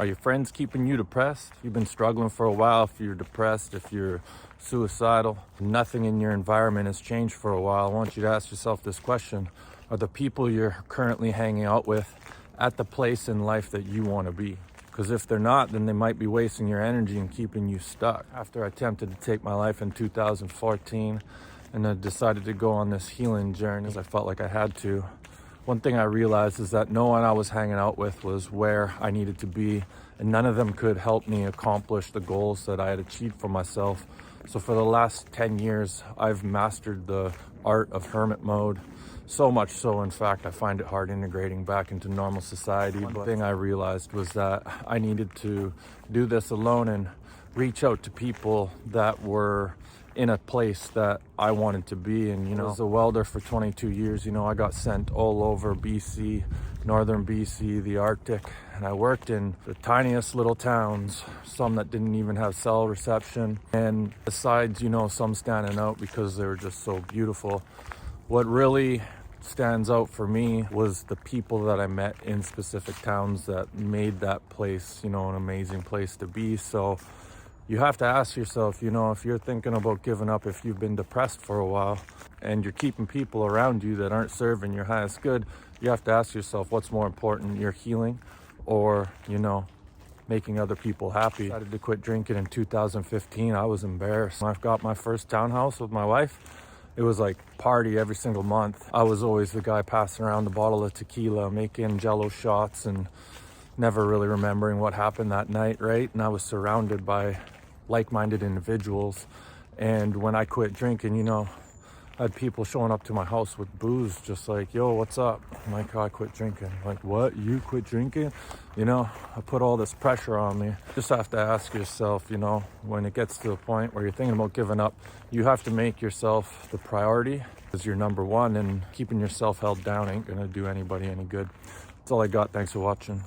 Are your friends keeping you depressed? You've been struggling for a while. If you're depressed, if you're suicidal, nothing in your environment has changed for a while. I want you to ask yourself this question. Are the people you're currently hanging out with at the place in life that you want to be? Because if they're not, then they might be wasting your energy and keeping you stuck. After I attempted to take my life in 2014 and I decided to go on this healing journey, as I felt like I had to, one thing I realized is that no one I was hanging out with was where I needed to be, and none of them could help me accomplish the goals that I had achieved for myself. So for the last 10 years, I've mastered the art of hermit mode. So much so, in fact, I find it hard integrating back into normal society. One thing I realized was that I needed to do this alone and reach out to people that were in a place that I wanted to be. And, I was a welder for 22 years. I got sent all over BC, northern BC, the Arctic, and I worked in the tiniest little towns, some that didn't even have cell reception. And besides, some standing out because they were just so beautiful, what really stands out for me was the people that I met in specific towns that made that place, an amazing place to be. So you have to ask yourself, if you're thinking about giving up, if you've been depressed for a while and you're keeping people around you that aren't serving your highest good, you have to ask yourself, what's more important, your healing or, making other people happy? I decided to quit drinking in 2015. I was embarrassed. When I got my first townhouse with my wife, it was like party every single month. I was always the guy passing around the bottle of tequila, making Jello shots and never really remembering what happened that night, right? And I was surrounded by like-minded individuals. And when I quit drinking, I had people showing up to my house with booze, just like, yo, what's up? I'm like, oh, I quit drinking. Like, what? You quit drinking? I put all this pressure on me. Just have to ask yourself, when it gets to a point where you're thinking about giving up, you have to make yourself the priority as your number one, and keeping yourself held down ain't gonna do anybody any good. That's all I got. Thanks for watching.